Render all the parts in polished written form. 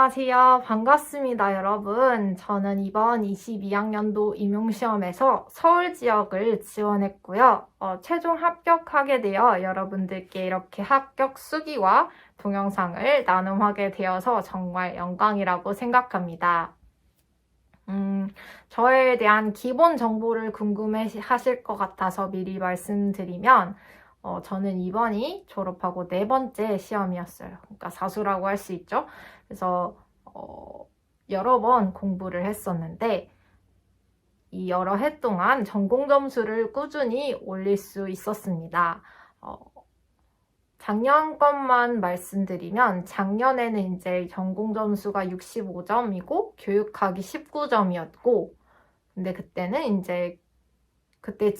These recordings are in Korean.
안녕하세요. 반갑습니다, 여러분. 저는 이번 22학년도 임용시험에서 서울 지역을 지원했고요. 최종 합격하게 되어 여러분들께 이렇게 합격 수기와 동영상을 나눔하게 되어서 정말 영광이라고 생각합니다. 저에 대한 기본 정보를 궁금해 하실 것 같아서 미리 말씀드리면, 저는 이번이 졸업하고 네 번째 시험이었어요. 그러니까 사수라고 할 수 있죠. 그래서 여러 번 공부를 했었는데 이 여러 해 동안 전공 점수를 꾸준히 올릴 수 있었습니다. 작년 것만 말씀드리면 작년에는 이제 전공 점수가 65점이고 교육학이 19점이었고 근데 그때는 이제 그때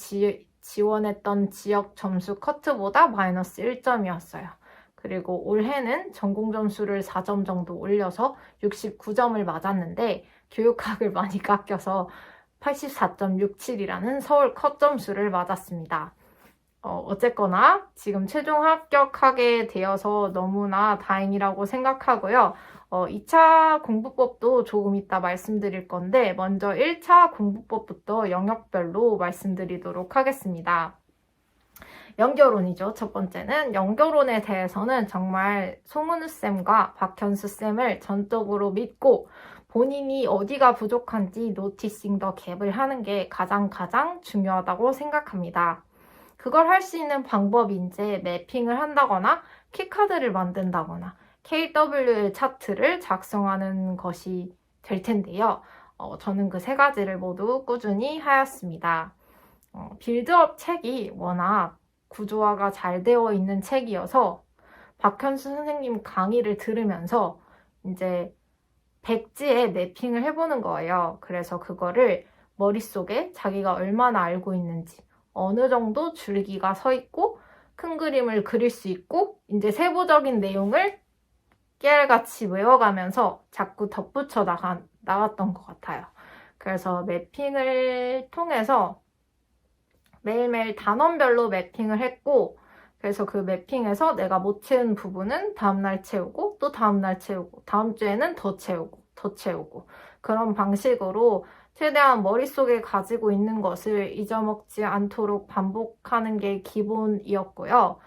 지원했던 지역 점수 커트보다 마이너스 1점이었어요. 그리고 올해는 전공 점수를 4점 정도 올려서 69점을 맞았는데 교육학을 많이 깎여서 84.67이라는 서울 컷 점수를 맞았습니다. 어쨌거나 지금 최종 합격하게 되어서 너무나 다행이라고 생각하고요. 2차 공부법도 조금 이따 말씀드릴 건데 먼저 1차 공부법부터 영역별로 말씀드리도록 하겠습니다. 연결론이죠. 첫 번째는 연결론에 대해서는 정말 송은우쌤과 박현수쌤을 전적으로 믿고 본인이 어디가 부족한지 노티싱 더 갭을 하는 게 가장 중요하다고 생각합니다. 그걸 할 수 있는 방법이 이제 매핑을 한다거나 키카드를 만든다거나 KWL 차트를 작성하는 것이 될 텐데요. 저는 그 세 가지를 모두 꾸준히 하였습니다. 빌드업 책이 워낙 구조화가 잘 되어 있는 책이어서 박현수 선생님 강의를 들으면서 이제 백지에 매핑을 해보는 거예요. 그래서 그거를 머릿속에 자기가 얼마나 알고 있는지 어느 정도 줄기가 서 있고 큰 그림을 그릴 수 있고 이제 세부적인 내용을 깨알같이 외워가면서 자꾸 덧붙여 나갔던 것 같아요. 그래서 매핑을 통해서 매일매일 단원별로 매핑을 했고 그래서 그 매핑에서 내가 못 채운 부분은 다음날 채우고 또 다음날 채우고 다음 주에는 더 채우고 그런 방식으로 최대한 머릿속에 가지고 있는 것을 잊어먹지 않도록 반복하는 게 기본이었고요.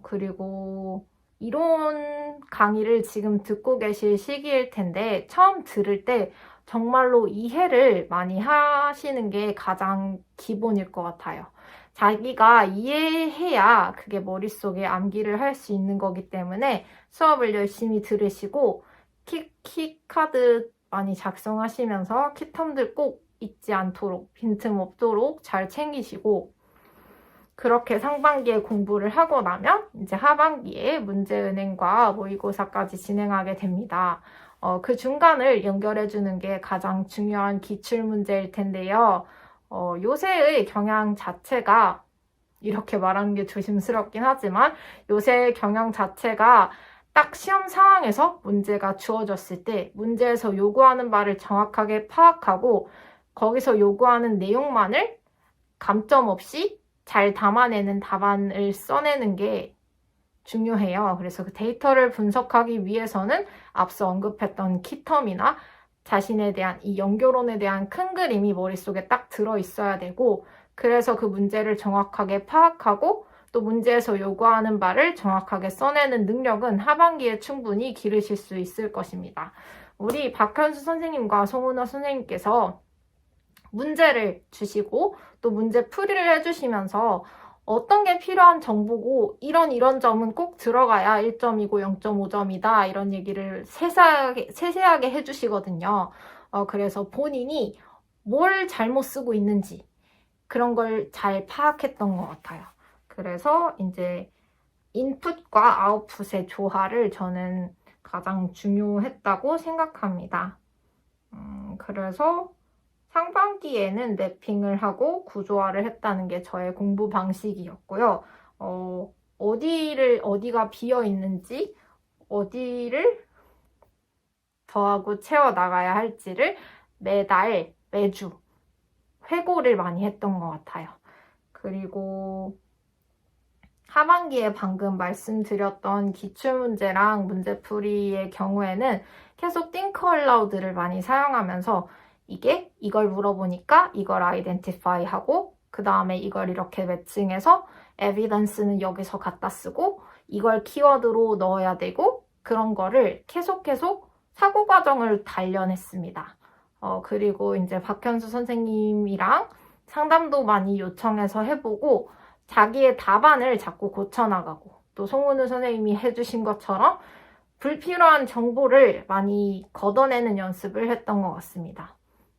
그리고 이론 강의를 지금 듣고 계실 시기일 텐데 처음 들을 때 정말로 이해를 많이 하시는 게 가장 기본일 것 같아요. 자기가 이해해야 그게 머릿속에 암기를 할 수 있는 거기 때문에 수업을 열심히 들으시고 키카드 많이 작성하시면서 키텀들 꼭 잊지 않도록 빈틈없도록 잘 챙기시고 그렇게 상반기에 공부를 하고 나면 이제 하반기에 문제은행과 모의고사까지 진행하게 됩니다. 그 중간을 연결해주는 게 가장 중요한 기출문제일 텐데요. 요새의 경향 자체가 이렇게 말하는 게 조심스럽긴 하지만 요새 경향 자체가 딱 시험 상황에서 문제가 주어졌을 때 문제에서 요구하는 바를 정확하게 파악하고 거기서 요구하는 내용만을 감점 없이 잘 담아내는 답안을 써내는 게 중요해요. 그래서 그 데이터를 분석하기 위해서는 앞서 언급했던 키텀이나 자신에 대한 이 연결론에 대한 큰 그림이 머릿속에 딱 들어있어야 되고 그래서 그 문제를 정확하게 파악하고 또 문제에서 요구하는 바를 정확하게 써내는 능력은 하반기에 충분히 기르실 수 있을 것입니다. 우리 박현수 선생님과 송은호 선생님께서 문제를 주시고 또 문제 풀이를 해주시면서 어떤 게 필요한 정보고 이런 점은 꼭 들어가야 1점이고 0.5점이다 이런 얘기를 세세하게 해주시거든요. 그래서 본인이 뭘 잘못 쓰고 있는지 그런 걸 잘 파악했던 것 같아요. 그래서 이제 인풋과 아웃풋의 조화를 저는 가장 중요했다고 생각합니다. 그래서 상반기에는 맵핑을 하고 구조화를 했다는 게 저의 공부 방식이었고요. 어디가 비어 있는지, 어디를 더하고 채워 나가야 할지를 매달, 매주 회고를 많이 했던 것 같아요. 그리고 하반기에 방금 말씀드렸던 기출문제랑 문제풀이의 경우에는 계속 think aloud를 많이 사용하면서 이걸 물어보니까 이걸 identify 하고 그 다음에 이걸 이렇게 매칭해서 evidence는 여기서 갖다 쓰고 이걸 키워드로 넣어야 되고 그런 거를 계속 사고 과정을 단련했습니다. 그리고 이제 박현수 선생님이랑 상담도 많이 요청해서 해보고 자기의 답안을 자꾸 고쳐나가고 또 송은우 선생님이 해주신 것처럼 불필요한 정보를 많이 걷어내는 연습을 했던 것 같습니다.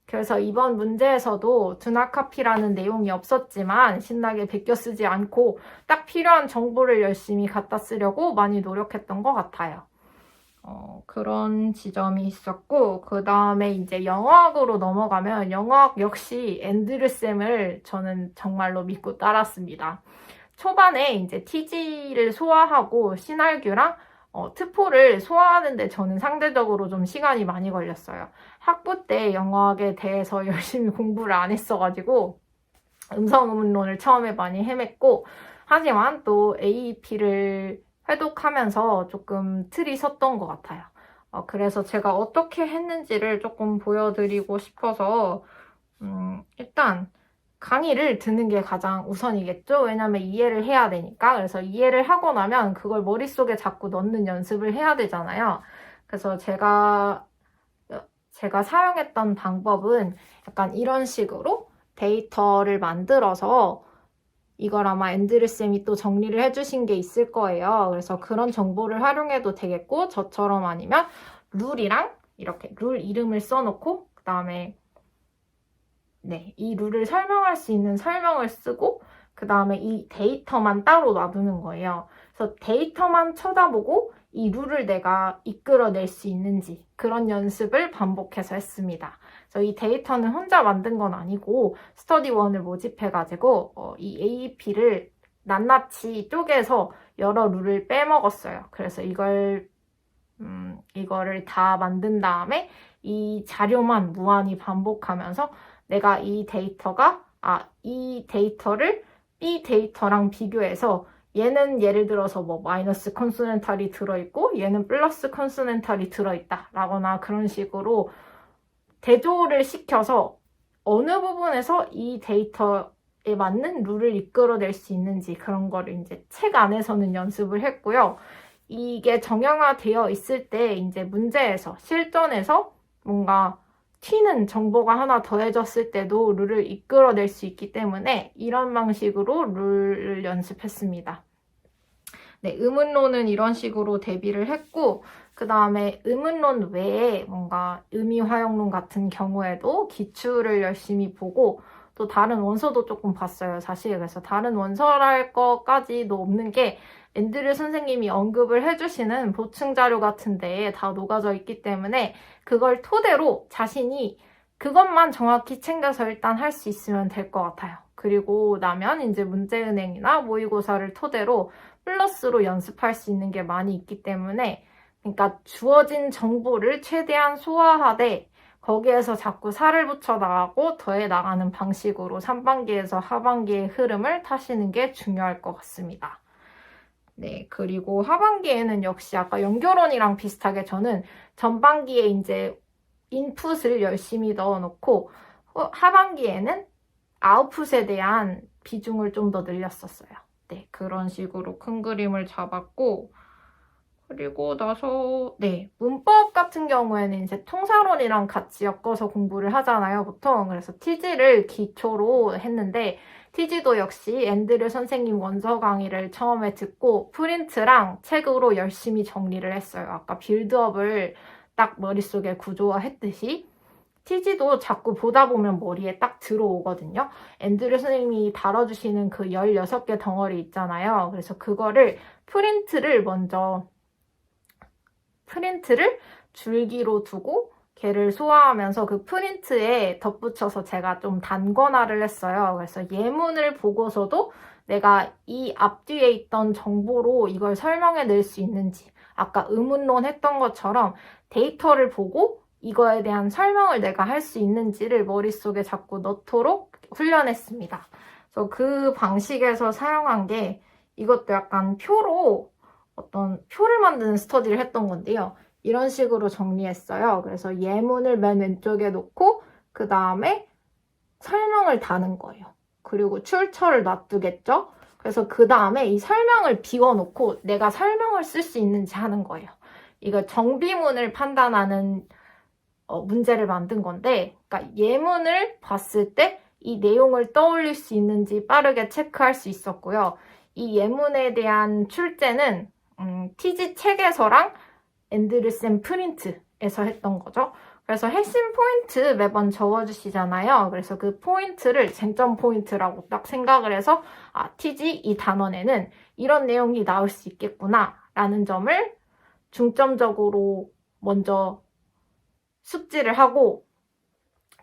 그래서 이번 문제에서도 두나카피라는 내용이 없었지만 신나게 베껴 쓰지 않고 딱 필요한 정보를 열심히 갖다 쓰려고 많이 노력했던 것 같아요. 그런 지점이 있었고 그 다음에 이제 영어학으로 넘어가면 영어학 역시 앤드류쌤을 저는 정말로 믿고 따랐습니다. 초반에 이제 TG를 소화하고 시날규랑 트포를 소화하는데 저는 상대적으로 좀 시간이 많이 걸렸어요. 학부 때 영어학에 대해서 열심히 공부를 안 했어가지고 음성음운론을 처음에 많이 헤맸고 하지만 또 AEP를 회독하면서 조금 틀이 섰던 것 같아요. 그래서 제가 어떻게 했는지를 조금 보여드리고 싶어서 일단 강의를 듣는 게 가장 우선이겠죠? 왜냐면 이해를 해야 되니까. 그래서 이해를 하고 나면 그걸 머릿속에 자꾸 넣는 연습을 해야 되잖아요. 그래서 제가 사용했던 방법은 약간 이런 식으로 데이터를 만들어서 이걸 아마 앤드류쌤이 또 정리를 해주신 게 있을 거예요. 그래서 그런 정보를 활용해도 되겠고 저처럼 아니면 룰이랑 이렇게 룰 이름을 써놓고 그 다음에 이 룰을 설명할 수 있는 설명을 쓰고 그 다음에 이 데이터만 따로 놔두는 거예요. 그래서 데이터만 쳐다보고 이 룰을 내가 이끌어낼 수 있는지 그런 연습을 반복해서 했습니다. 그래서 이 데이터는 혼자 만든 건 아니고 스터디원을 모집해가지고 이 AEP를 낱낱이 쪼개서 여러 룰을 빼먹었어요. 그래서 이거를 다 만든 다음에 이 자료만 무한히 반복하면서 내가 이 데이터를 B 데이터랑 비교해서 얘는 예를 들어서 뭐 마이너스 컨소넨탈이 들어있고 얘는 플러스 컨소넨탈이 들어있다 라거나 그런 식으로 대조를 시켜서 어느 부분에서 이 데이터에 맞는 룰을 이끌어낼 수 있는지 그런 거를 이제 책 안에서는 연습을 했고요. 이게 정형화되어 있을 때 이제 문제에서 실전에서 뭔가 튀는 정보가 하나 더해졌을 때도 룰을 이끌어낼 수 있기 때문에 이런 방식으로 룰을 연습했습니다. 의문론은 이런 식으로 대비를 했고 그 다음에 의문론 외에 뭔가 의미화용론 같은 경우에도 기출을 열심히 보고 또 다른 원서도 조금 봤어요, 사실. 그래서 다른 원서랄 것까지도 없는 게 앤드류 선생님이 언급을 해주시는 보충 자료 같은 데에 다 녹아져 있기 때문에 그걸 토대로 자신이 그것만 정확히 챙겨서 일단 할 수 있으면 될 것 같아요. 그리고 나면 이제 문제은행이나 모의고사를 토대로 플러스로 연습할 수 있는 게 많이 있기 때문에 그러니까 주어진 정보를 최대한 소화하되 거기에서 자꾸 살을 붙여 나가고 더해 나가는 방식으로 3반기에서 하반기의 흐름을 타시는 게 중요할 것 같습니다. 그리고 하반기에는 역시 아까 연결원이랑 비슷하게 저는 전반기에 이제 인풋을 열심히 넣어놓고 하반기에는 아웃풋에 대한 비중을 좀 더 늘렸었어요. 그런 식으로 큰 그림을 잡았고 그리고 나서 문법 같은 경우에는 이제 통사론이랑 같이 엮어서 공부를 하잖아요, 보통. 그래서 TG를 기초로 했는데 TG도 역시 앤드류 선생님 원서 강의를 처음에 듣고 프린트랑 책으로 열심히 정리를 했어요. 아까 빌드업을 딱 머릿속에 구조화했듯이 TG도 자꾸 보다 보면 머리에 딱 들어오거든요. 앤드류 선생님이 다뤄주시는 그 16개 덩어리 있잖아요. 그래서 그거를 프린트를 줄기로 두고 걔를 소화하면서 그 프린트에 덧붙여서 제가 좀 단권화를 했어요. 그래서 예문을 보고서도 내가 이 앞뒤에 있던 정보로 이걸 설명해낼 수 있는지 아까 의문론 했던 것처럼 데이터를 보고 이거에 대한 설명을 내가 할 수 있는지를 머릿속에 자꾸 넣도록 훈련했습니다. 그래서 그 방식에서 사용한 게 이것도 약간 표로 어떤 표를 만드는 스터디를 했던 건데요. 이런 식으로 정리했어요. 그래서 예문을 맨 왼쪽에 놓고 그 다음에 설명을 다는 거예요. 그리고 출처를 놔두겠죠? 그래서 그 다음에 이 설명을 비워놓고 내가 설명을 쓸 수 있는지 하는 거예요. 이거 정비문을 판단하는 문제를 만든 건데, 그러니까 예문을 봤을 때 이 내용을 떠올릴 수 있는지 빠르게 체크할 수 있었고요. 이 예문에 대한 출제는 TG 책에서랑 앤드류센 프린트에서 했던 거죠. 그래서 핵심 포인트 매번 적어주시잖아요. 그래서 그 포인트를 쟁점 포인트라고 딱 생각을 해서 TG 이 단원에는 이런 내용이 나올 수 있겠구나 라는 점을 중점적으로 먼저 숙지를 하고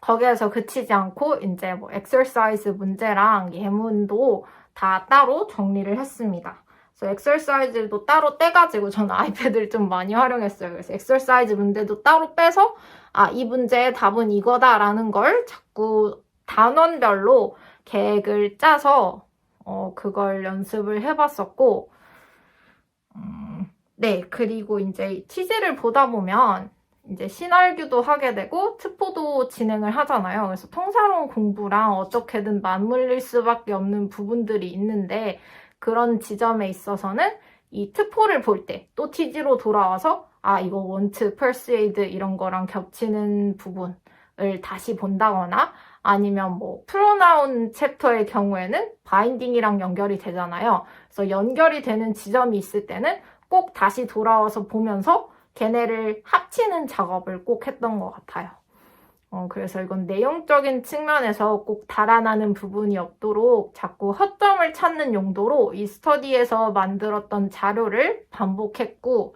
거기에서 그치지 않고 이제 뭐 엑서사이즈 문제랑 예문도 다 따로 정리를 했습니다. 그래서 엑서사이즈도 따로 떼가지고 저는 아이패드를 좀 많이 활용했어요. 그래서 엑서사이즈 문제도 따로 빼서 이 문제의 답은 이거다라는 걸 자꾸 단원별로 계획을 짜서 그걸 연습을 해봤었고 네, 그리고 이제 TG를 보다 보면 이제 신알규도 하게 되고 트포도 진행을 하잖아요. 그래서 통사론 공부랑 어떻게든 맞물릴 수밖에 없는 부분들이 있는데 그런 지점에 있어서는 이 트포를 볼 때 또 TG로 돌아와서 이거 want, persuade 이런 거랑 겹치는 부분을 다시 본다거나 아니면 뭐 프로나운 챕터의 경우에는 바인딩이랑 연결이 되잖아요. 그래서 연결이 되는 지점이 있을 때는 꼭 다시 돌아와서 보면서 걔네를 합치는 작업을 꼭 했던 것 같아요. 그래서 이건 내용적인 측면에서 꼭 달아나는 부분이 없도록 자꾸 허점을 찾는 용도로 이 스터디에서 만들었던 자료를 반복했고,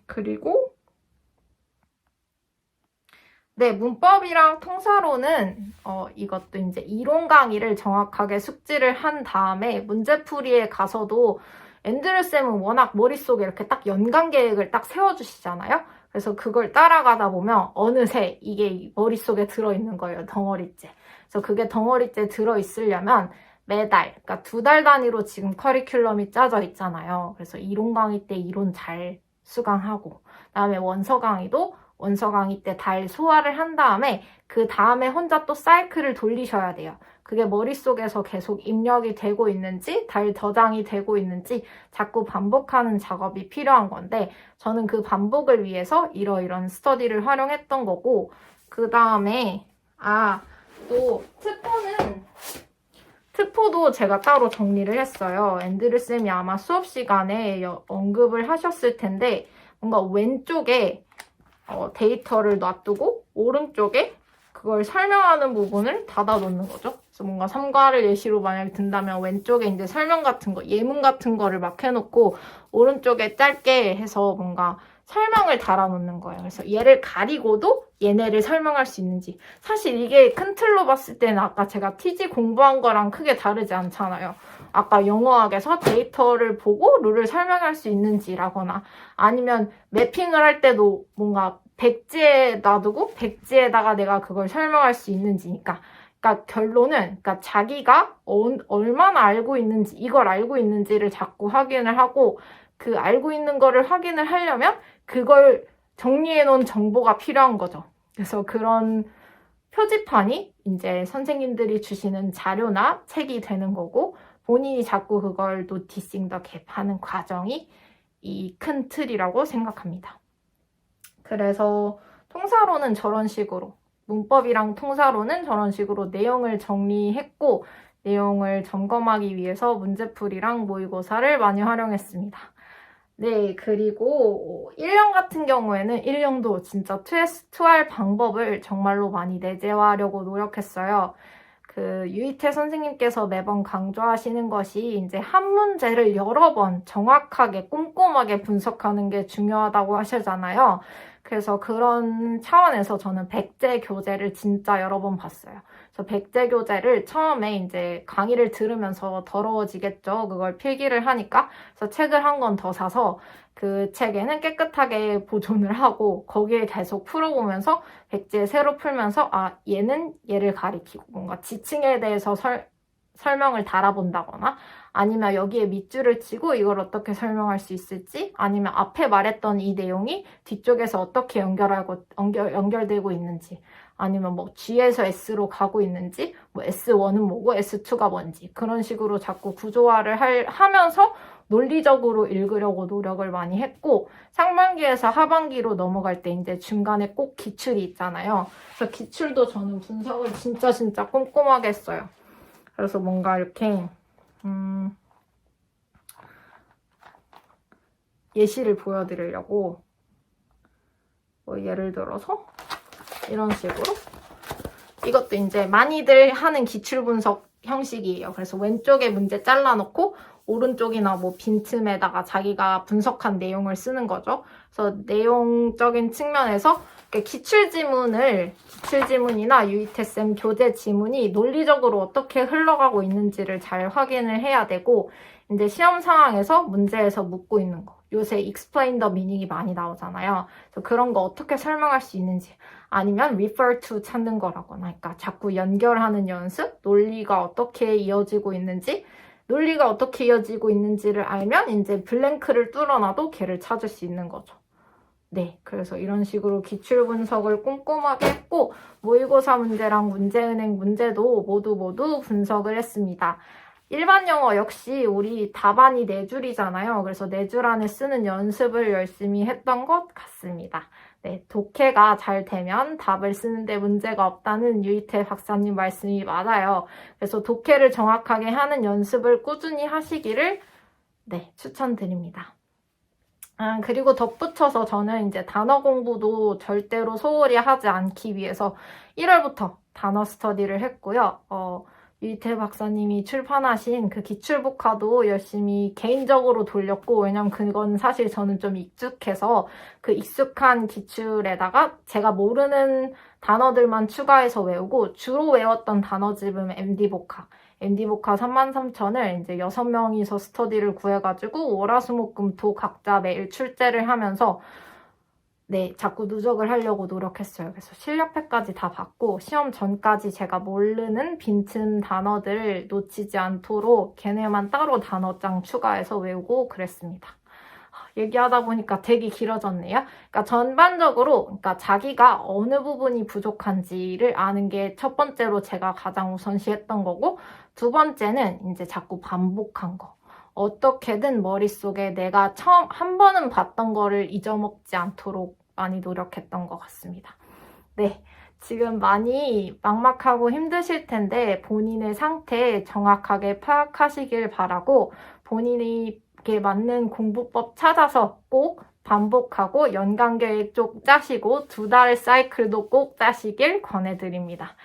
그리고 네, 문법이랑 통사로는 이것도 이제 이론 강의를 정확하게 숙지를 한 다음에 문제풀이에 가서도 앤드류쌤은 워낙 머릿속에 이렇게 딱 연간 계획을 딱 세워주시잖아요. 그래서 그걸 따라가다 보면 어느새 이게 머릿속에 들어있는 거예요. 덩어리째. 그래서 그게 덩어리째 들어있으려면 매달, 그러니까 2달 단위로 지금 커리큘럼이 짜져 있잖아요. 그래서 이론 강의 때 이론 잘 수강하고 그다음에 원서 강의도 원서 강의 때 달 소화를 한 다음에 그 다음에 혼자 또 사이클을 돌리셔야 돼요. 그게 머릿속에서 계속 입력이 되고 있는지 달 저장이 되고 있는지 자꾸 반복하는 작업이 필요한 건데 저는 그 반복을 위해서 이러이런 스터디를 활용했던 거고 그 다음에 또 트포도 제가 따로 정리를 했어요. 앤드류쌤이 아마 수업 시간에 언급을 하셨을 텐데 뭔가 왼쪽에 데이터를 놔두고 오른쪽에 그걸 설명하는 부분을 닫아 놓는 거죠. 그래서 뭔가 3과를 예시로 만약에 든다면 왼쪽에 이제 설명 같은 거, 예문 같은 거를 막 해놓고 오른쪽에 짧게 해서 뭔가 설명을 달아 놓는 거예요. 그래서 얘를 가리고도 얘네를 설명할 수 있는지. 사실 이게 큰 틀로 봤을 때는 아까 제가 TG 공부한 거랑 크게 다르지 않잖아요. 아까 영어학에서 데이터를 보고 룰을 설명할 수 있는지라거나 아니면 매핑을 할 때도 뭔가 백지에 놔두고 백지에다가 내가 그걸 설명할 수 있는지니까. 그러니까 결론은 그러니까 자기가 얼마나 알고 있는지 이걸 알고 있는지를 자꾸 확인을 하고 그 알고 있는 거를 확인을 하려면 그걸 정리해 놓은 정보가 필요한 거죠. 그래서 그런 표지판이 이제 선생님들이 주시는 자료나 책이 되는 거고 본인이 자꾸 그걸 노티싱 더 갭하는 과정이 이 큰 틀이라고 생각합니다. 그래서 통사로는 저런 식으로 문법이랑 통사로는 저런 식으로 내용을 정리했고 내용을 점검하기 위해서 문제풀이랑 모의고사를 많이 활용했습니다. 네, 그리고 1년 같은 경우에는 1년도 진짜 2S2할 방법을 정말로 많이 내재화하려고 노력했어요. 유희태 선생님께서 매번 강조하시는 것이 이제 한 문제를 여러 번 정확하게 꼼꼼하게 분석하는 게 중요하다고 하시잖아요. 그래서 그런 차원에서 저는 백제 교재를 진짜 여러 번 봤어요. 그래서 백제 교재를 처음에 이제 강의를 들으면서 더러워지겠죠. 그걸 필기를 하니까. 그래서 책을 한 권 더 사서 그 책에는 깨끗하게 보존을 하고 거기에 계속 풀어보면서 백제 새로 풀면서 얘는 얘를 가리키고 뭔가 지층에 대해서 설명을 달아본다거나 아니면 여기에 밑줄을 치고 이걸 어떻게 설명할 수 있을지 아니면 앞에 말했던 이 내용이 뒤쪽에서 어떻게 연결되고 있는지 아니면 뭐 G에서 S로 가고 있는지 뭐 S1은 뭐고 S2가 뭔지 그런 식으로 자꾸 구조화를 하면서 논리적으로 읽으려고 노력을 많이 했고 상반기에서 하반기로 넘어갈 때 이제 중간에 꼭 기출이 있잖아요. 그래서 기출도 저는 분석을 진짜 꼼꼼하게 했어요. 그래서 뭔가 이렇게 예시를 보여드리려고 뭐 예를 들어서 이런 식으로 이것도 이제 많이들 하는 기출 분석 형식이에요. 그래서 왼쪽에 문제 잘라놓고 오른쪽이나 뭐 빈틈에다가 자기가 분석한 내용을 쓰는 거죠. 그래서 내용적인 측면에서 기출 지문이나 유이태쌤 교재 지문이 논리적으로 어떻게 흘러가고 있는지를 잘 확인을 해야 되고 이제 시험 상황에서 문제에서 묻고 있는 거. 요새 explain the meaning이 많이 나오잖아요. 그래서 그런 거 어떻게 설명할 수 있는지 아니면 refer to 찾는 거라거나 그러니까 자꾸 연결하는 연습, 논리가 어떻게 이어지고 있는지를 알면 이제 블랭크를 뚫어놔도 걔를 찾을 수 있는 거죠. 네, 그래서 이런 식으로 기출 분석을 꼼꼼하게 했고 모의고사 문제랑 문제은행 문제도 모두 분석을 했습니다. 일반 영어 역시 우리 답안이 4줄이잖아요. 그래서 4줄 안에 쓰는 연습을 열심히 했던 것 같습니다. 네, 독해가 잘 되면 답을 쓰는데 문제가 없다는 유이태 박사님 말씀이 맞아요. 그래서 독해를 정확하게 하는 연습을 꾸준히 하시기를 추천드립니다. 그리고 덧붙여서 저는 이제 단어 공부도 절대로 소홀히 하지 않기 위해서 1월부터 단어 스터디를 했고요. 유이태 박사님이 출판하신 그 기출복화도 열심히 개인적으로 돌렸고 왜냐면 그건 사실 저는 좀 익숙해서 그 익숙한 기출에다가 제가 모르는 단어들만 추가해서 외우고 주로 외웠던 단어집은 MD복화 33,000을 이제 6명이서 스터디를 구해가지고 월화수목금토 각자 매일 출제를 하면서 자꾸 누적을 하려고 노력했어요. 그래서 실력패까지 다 받고 시험 전까지 제가 모르는 빈틈 단어들 놓치지 않도록 걔네만 따로 단어장 추가해서 외우고 그랬습니다. 얘기하다 보니까 되게 길어졌네요. 그러니까 전반적으로 자기가 어느 부분이 부족한지를 아는 게 첫 번째로 제가 가장 우선시했던 거고 두 번째는 이제 자꾸 반복한 거. 어떻게든 머릿속에 내가 처음 한 번은 봤던 거를 잊어먹지 않도록 많이 노력했던 것 같습니다. 네, 지금 많이 막막하고 힘드실 텐데 본인의 상태 정확하게 파악하시길 바라고 본인이 맞는 공부법 찾아서 꼭 반복하고 연간계획 쪽 짜시고 2달 사이클도 꼭 짜시길 권해드립니다.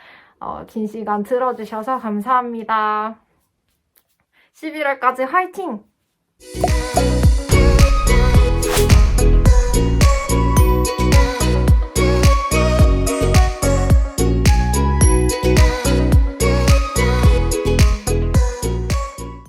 긴 시간 들어주셔서 감사합니다. 11월까지 화이팅!